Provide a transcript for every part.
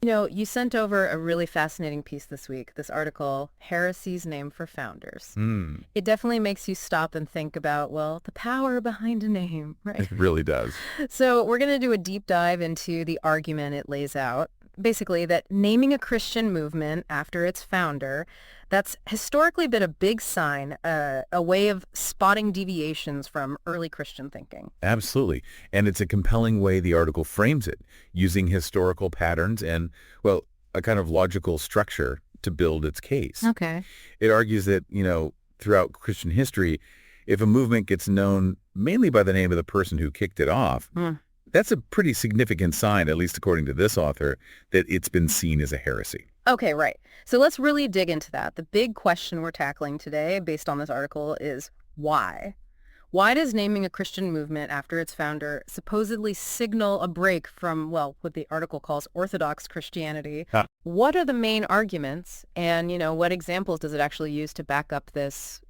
You sent over a really fascinating piece this week, this article, Heresies Named for Founders. Hmm. It definitely makes you stop and think about, well, the power behind a name, right? It really does. So we're going to do a deep dive into the argument it lays out. Basically, that naming a Christian movement after its founder, that's historically been a big sign, a way of spotting deviations from early Christian thinking. Absolutely. And it's a compelling way the article frames it, using historical patterns and, well, a kind of logical structure to build its case. Okay. It argues that, throughout Christian history, if a movement gets known mainly by the name of the person who kicked it off, that's a pretty significant sign, at least according to this author, that it's been seen as a heresy. Okay, right. So let's really dig into that. The big question we're tackling today, based on this article, is why? Why does naming a Christian movement after its founder supposedly signal a break from, well, what the article calls Orthodox Christianity? What are the main arguments, and, what examples does it actually use to back up this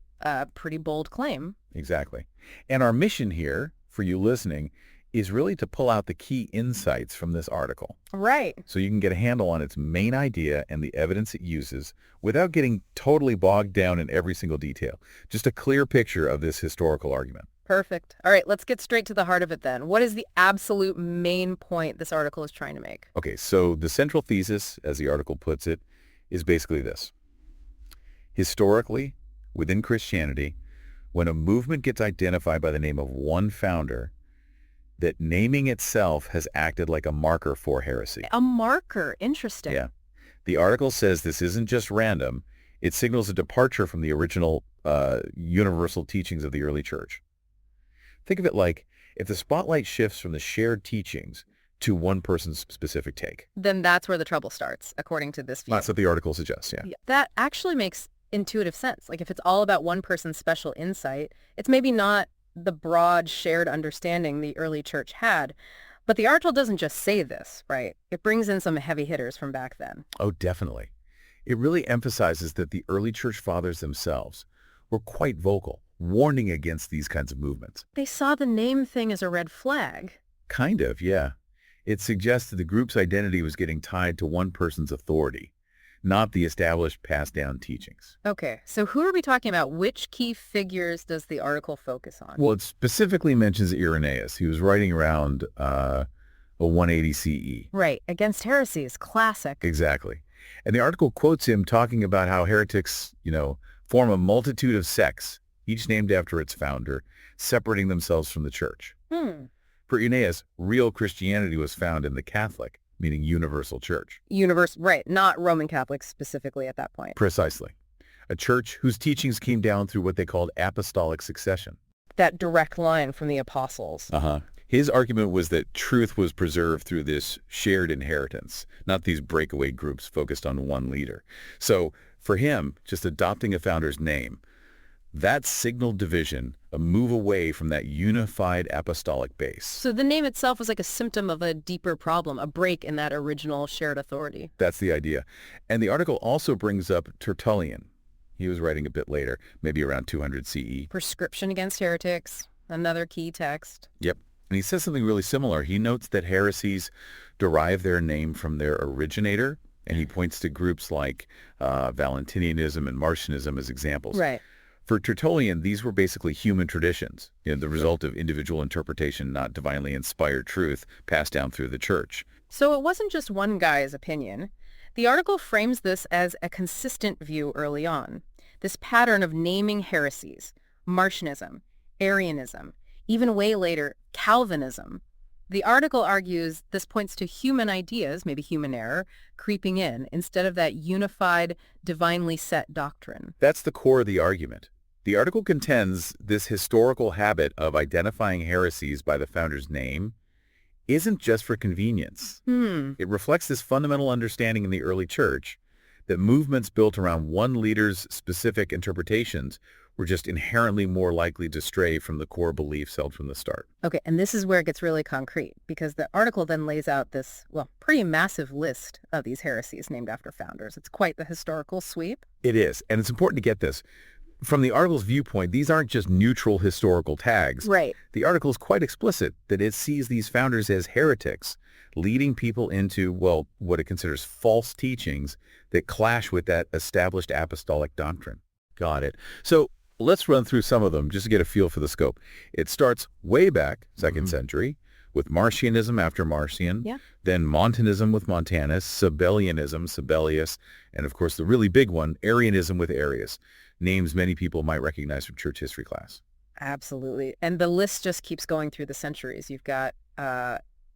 pretty bold claim? Exactly. And our mission here, for you listening, is really to pull out the key insights from this article. Right. So you can get a handle on its main idea and the evidence it uses without getting totally bogged down in every single detail. Just a clear picture of this historical argument. Perfect. All right, let's get straight to the heart of it then. What is the absolute main point this article is trying to make? Okay, so the central thesis, as the article puts it, is basically this. Historically, within Christianity, when a movement gets identified by the name of one founder, that naming itself has acted like a marker for heresy. A marker. Interesting. Yeah. The article says this isn't just random. It signals a departure from the original universal teachings of the early church. Think of it like if the spotlight shifts from the shared teachings to one person's specific take. Then that's where the trouble starts, according to this view. That's what the article suggests, yeah. That actually makes intuitive sense. Like if it's all about one person's special insight, it's maybe not the broad shared understanding the early church had. But the article doesn't just say this, right? It brings in some heavy hitters from back then. Oh, definitely. It really emphasizes that the early church fathers themselves were quite vocal, warning against these kinds of movements. They saw the name thing as a red flag. Kind of, yeah. It suggests that the group's identity was getting tied to one person's authority, not the established passed-down teachings. Okay, so who are we talking about? Which key figures does the article focus on? Well, it specifically mentions Irenaeus. He was writing around 180 CE. Right, against heresies, classic. Exactly. And the article quotes him talking about how heretics, form a multitude of sects, each named after its founder, separating themselves from the church. For Irenaeus, real Christianity was found in the Catholic, meaning universal church. Right, not Roman Catholics specifically at that point. Precisely. A church whose teachings came down through what they called apostolic succession. That direct line from the apostles. His argument was that truth was preserved through this shared inheritance, not these breakaway groups focused on one leader. So for him, just adopting a founder's name, that signaled division, a move away from that unified apostolic base. So the name itself was like a symptom of a deeper problem, a break in that original shared authority. That's the idea. And the article also brings up Tertullian. He was writing a bit later, maybe around 200 CE. Prescription against heretics, another key text. Yep. And he says something really similar. He notes that heresies derive their name from their originator, and he points to groups like Valentinianism and Marcionism as examples. Right. For Tertullian, these were basically human traditions, the result of individual interpretation, not divinely inspired truth passed down through the church. So it wasn't just one guy's opinion. The article frames this as a consistent view early on. This pattern of naming heresies, Marcionism, Arianism, even way later, Calvinism. The article argues this points to human ideas, maybe human error, creeping in instead of that unified, divinely set doctrine. That's the core of the argument. The article contends this historical habit of identifying heresies by the founder's name isn't just for convenience. It reflects this fundamental understanding in the early church that movements built around one leader's specific interpretations were just inherently more likely to stray from the core beliefs held from the start. Okay, and this is where it gets really concrete, because the article then lays out this, pretty massive list of these heresies named after founders. It's quite the historical sweep. It is, and it's important to get this. from the article's viewpoint, these aren't just neutral historical tags. Right. The article is quite explicit that it sees these founders as heretics, leading people into, well, what it considers false teachings that clash with that established apostolic doctrine. Got it. So let's run through some of them just to get a feel for the scope. It starts way back, 2nd century, with Marcionism after Marcion, then Montanism with Montanus, Sabellianism, Sabellius, and of course the really big one, Arianism with Arius, names many people might recognize from church history class. Absolutely. And the list just keeps going through the centuries. You've got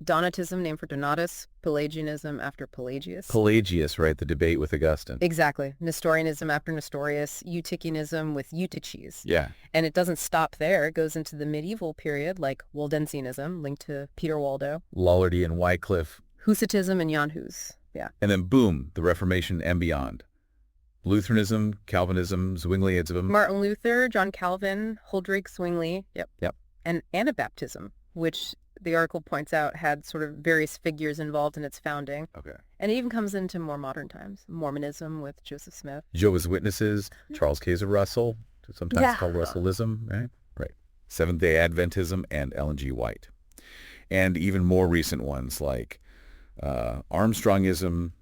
Donatism, named for Donatus, Pelagianism after Pelagius. Pelagius, right, the debate with Augustine. Exactly. Nestorianism after Nestorius, Eutychianism with Eutyches. Yeah. And it doesn't stop there. It goes into the medieval period, like Waldensianism, linked to Peter Waldo. Lollardy and Wycliffe. Husitism and Jan Hus. Yeah. And then boom, the Reformation and beyond. Lutheranism, Calvinism, Zwinglianism. Martin Luther, John Calvin, Huldrych Zwingli. Yep. And Anabaptism, which the article points out had sort of various figures involved in its founding. Okay. And it even comes into more modern times. Mormonism with Joseph Smith. Jehovah's Witnesses, Charles Kaiser Russell, sometimes called Russellism, right? Right. Seventh-day Adventism and Ellen G. White. And even more recent ones like Armstrongism,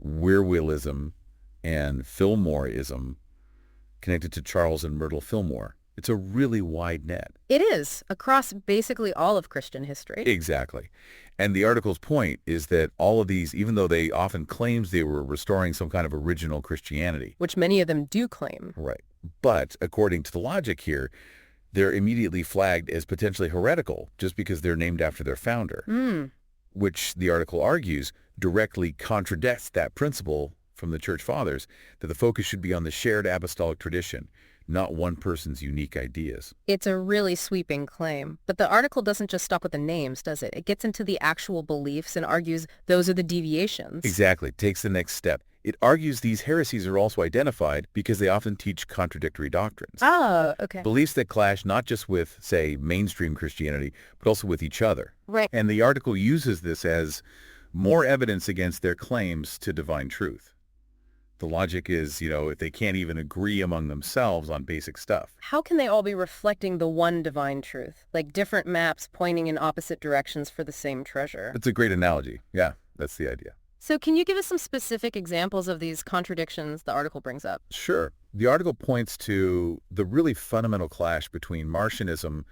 Wierwillism, and Fillmoreism, connected to Charles and Myrtle Fillmore. It's a really wide net. It is, across basically all of Christian history. Exactly. And the article's point is that all of these, even though they often claimed they were restoring some kind of original Christianity. Which many of them do claim. Right. But according to the logic here, they're immediately flagged as potentially heretical just because they're named after their founder, which the article argues directly contradicts that principle from the Church Fathers, that the focus should be on the shared apostolic tradition, not one person's unique ideas. It's a really sweeping claim. But the article doesn't just stop with the names, does it? It gets into the actual beliefs and argues those are the deviations. Exactly. It takes the next step. It argues these heresies are also identified because they often teach contradictory doctrines. Oh, okay. Beliefs that clash not just with, say, mainstream Christianity, but also with each other. Right. And the article uses this as more evidence against their claims to divine truth. The logic is, if they can't even agree among themselves on basic stuff. How can they all be reflecting the one divine truth? Like different maps pointing in opposite directions for the same treasure. That's a great analogy. Yeah, that's the idea. So can you give us some specific examples of these contradictions the article brings up? Sure. The article points to the really fundamental clash between Marcionism,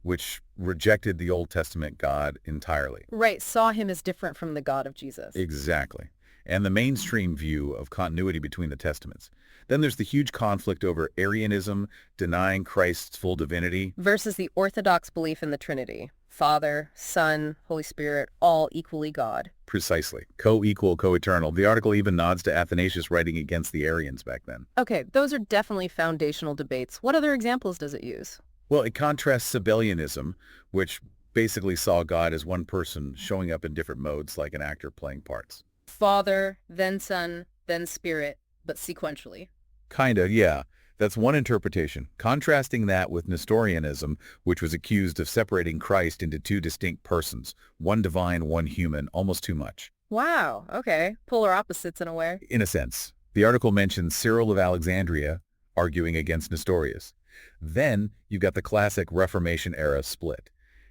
which rejected the Old Testament God entirely. Right, saw him as different from the God of Jesus. Exactly. And the mainstream view of continuity between the Testaments. Then there's the huge conflict over Arianism, denying Christ's full divinity, versus the Orthodox belief in the Trinity. Father, Son, Holy Spirit, all equally God. Precisely. Co-equal, co-eternal. The article even nods to Athanasius writing against the Arians back then. Okay, those are definitely foundational debates. What other examples does it use? Well, it contrasts Sabellianism, which basically saw God as one person showing up in different modes like an actor playing parts. Father, then Son, then Spirit, but sequentially. Kinda, yeah. That's one interpretation. Contrasting that with Nestorianism, which was accused of separating Christ into two distinct persons, one divine, one human, almost too much. Wow, okay. Polar opposites in a way. In a sense. The article mentions Cyril of Alexandria arguing against Nestorius. Then you've got the classic Reformation-era split.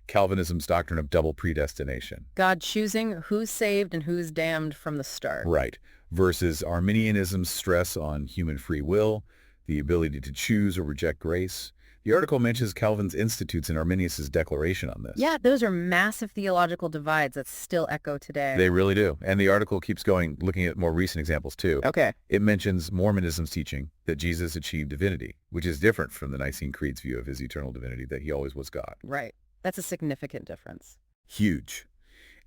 Calvinism's doctrine of double predestination. God choosing who's saved and who's damned from the start. Right. Versus Arminianism's stress on human free will, the ability to choose or reject grace. The article mentions Calvin's Institutes and Arminius' declaration on this. Yeah, those are massive theological divides that still echo today. They really do. And the article keeps going, looking at more recent examples too. Okay. It mentions Mormonism's teaching that Jesus achieved divinity, which is different from the Nicene Creed's view of his eternal divinity, that he always was God. Right. That's a significant difference. Huge.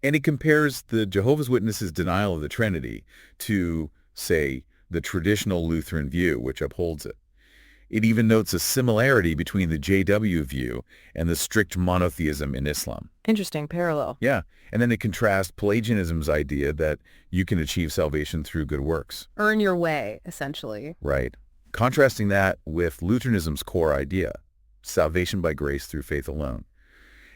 And it compares the Jehovah's Witnesses' denial of the Trinity to, say, the traditional Lutheran view, which upholds it. It even notes a similarity between the JW view and the strict monotheism in Islam. Interesting parallel. Yeah. And then it contrasts Pelagianism's idea that you can achieve salvation through good works. Earn your way, essentially. Right. Contrasting that with Lutheranism's core idea, salvation by grace through faith alone.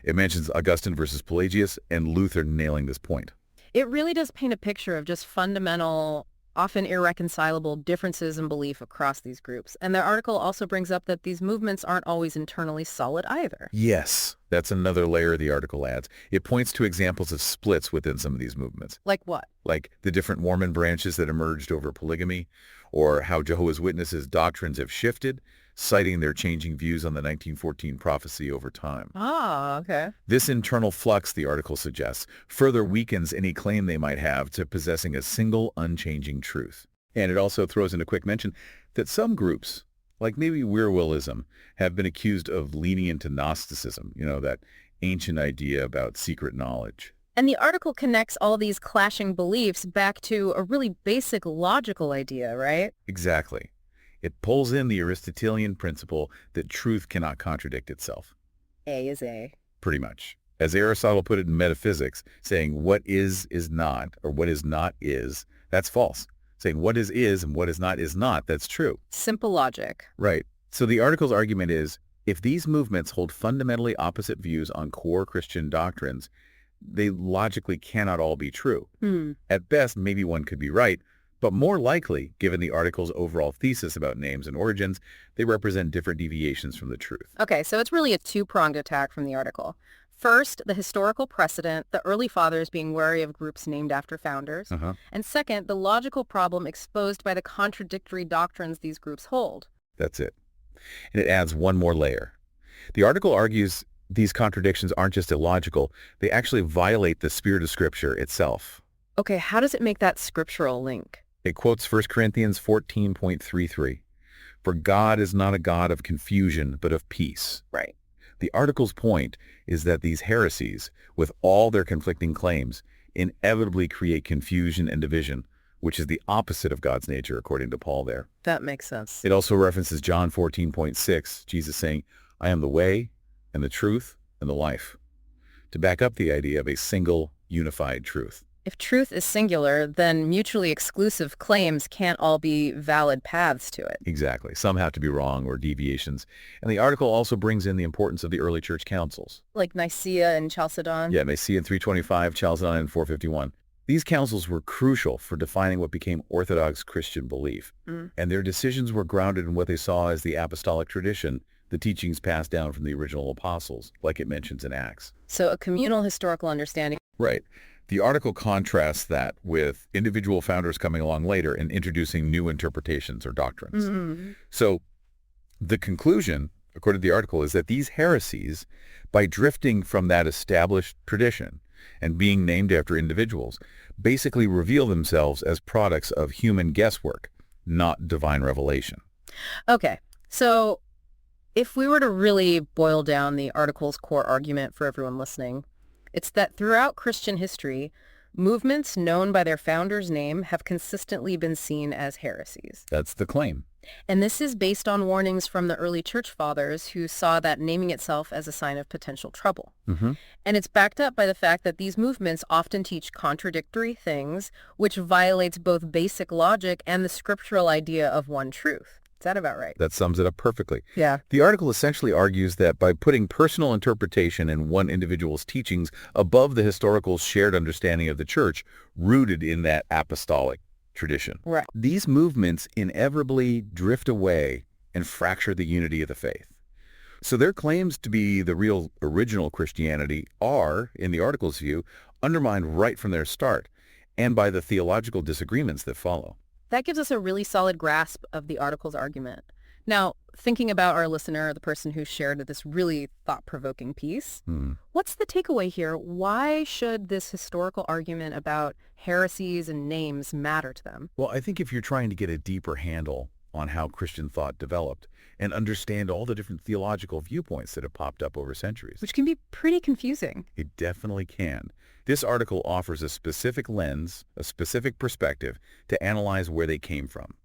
It mentions Augustine versus Pelagius and Luther nailing this point. It really does paint a picture of just fundamental often irreconcilable differences in belief across these groups. And the article also brings up that these movements aren't always internally solid either. Yes, that's another layer the article adds. It points to examples of splits within some of these movements. Like what? Like the different Mormon branches that emerged over polygamy, or how Jehovah's Witnesses' doctrines have shifted, citing their changing views on the 1914 prophecy over time. Ah, okay. This internal flux, the article suggests, further weakens any claim they might have to possessing a single, unchanging truth. And it also throws in a quick mention that some groups, like maybe Wierwillism, have been accused of leaning into Gnosticism, that ancient idea about secret knowledge. And the article connects all these clashing beliefs back to a really basic logical idea, right? Exactly. It pulls in the Aristotelian principle that truth cannot contradict itself. A is A. Pretty much. As Aristotle put it in Metaphysics, saying what is not, or what is not is, that's false. Saying what is and what is not, that's true. Simple logic. Right. So the article's argument is, if these movements hold fundamentally opposite views on core Christian doctrines, they logically cannot all be true. At best, maybe one could be right, but more likely, given the article's overall thesis about names and origins, they represent different deviations from the truth. Okay, so it's really a two-pronged attack from the article. First, the historical precedent, the early fathers being wary of groups named after founders. And second, the logical problem exposed by the contradictory doctrines these groups hold. That's it. And it adds one more layer. The article argues these contradictions aren't just illogical, they actually violate the spirit of Scripture itself. Okay, how does it make that scriptural link? It quotes 1 Corinthians 14.33. For God is not a God of confusion, but of peace. Right. The article's point is that these heresies, with all their conflicting claims, inevitably create confusion and division, which is the opposite of God's nature, according to Paul there. That makes sense. It also references John 14.6, Jesus saying, I am the way and the truth and the life, to back up the idea of a single, unified truth. If truth is singular, then mutually exclusive claims can't all be valid paths to it. Exactly. Some have to be wrong or deviations. And the article also brings in the importance of the early church councils. Like Nicaea and Chalcedon? Yeah, Nicaea in 325, Chalcedon in 451. These councils were crucial for defining what became Orthodox Christian belief. And their decisions were grounded in what they saw as the apostolic tradition, the teachings passed down from the original apostles, like it mentions in Acts. So a communal historical understanding. Right. The article contrasts that with individual founders coming along later and introducing new interpretations or doctrines. So the conclusion, according to the article, is that these heresies, by drifting from that established tradition and being named after individuals, basically reveal themselves as products of human guesswork, not divine revelation. Okay, so if we were to really boil down the article's core argument for everyone listening, it's that throughout Christian history, movements known by their founder's name have consistently been seen as heresies. That's the claim. And this is based on warnings from the early church fathers who saw that naming itself as a sign of potential trouble. And it's backed up by the fact that these movements often teach contradictory things, which violates both basic logic and the scriptural idea of one truth. Is that about right? That sums it up perfectly. Yeah. The article essentially argues that by putting personal interpretation in one individual's teachings above the historical shared understanding of the church, rooted in that apostolic tradition, Right. these movements inevitably drift away and fracture the unity of the faith. So their claims to be the real original Christianity are, in the article's view, undermined right from their start, and by the theological disagreements that follow. That gives us a really solid grasp of the article's argument. Now, thinking about our listener, the person who shared this really thought-provoking piece, what's the takeaway here? Why should this historical argument about heresies and names matter to them? Well, I think if you're trying to get a deeper handle on how Christian thought developed and understand all the different theological viewpoints that have popped up over centuries. Which can be pretty confusing. It definitely can. This article offers a specific lens, a specific perspective to analyze where they came from.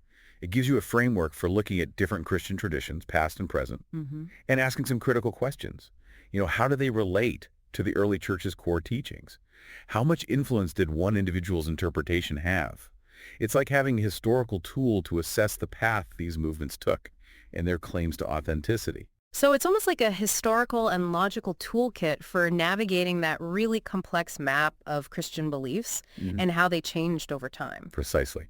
It gives you a framework for looking at different Christian traditions, past and present, and asking some critical questions. How do they relate to the early church's core teachings? How much influence did one individual's interpretation have? It's like having a historical tool to assess the path these movements took and their claims to authenticity. So it's almost like a historical and logical toolkit for navigating that really complex map of Christian beliefs and how they changed over time. Precisely.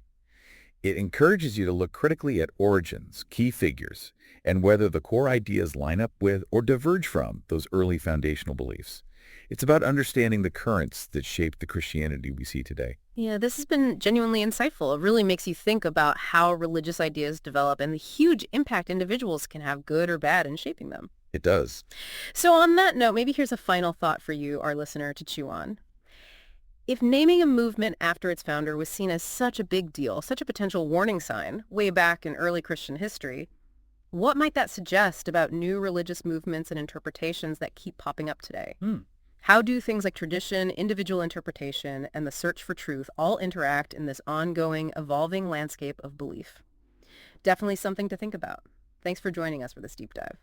It encourages you to look critically at origins, key figures, and whether the core ideas line up with or diverge from those early foundational beliefs. It's about understanding the currents that shaped the Christianity we see today. Yeah, this has been genuinely insightful. It really makes you think about how religious ideas develop and the huge impact individuals can have, good or bad, in shaping them. It does. So on that note, maybe here's a final thought for you, our listener, to chew on. If naming a movement after its founder was seen as such a big deal, such a potential warning sign way back in early Christian history, what might that suggest about new religious movements and interpretations that keep popping up today? How do things like tradition, individual interpretation, and the search for truth all interact in this ongoing, evolving landscape of belief? Definitely something to think about. Thanks for joining us for this deep dive.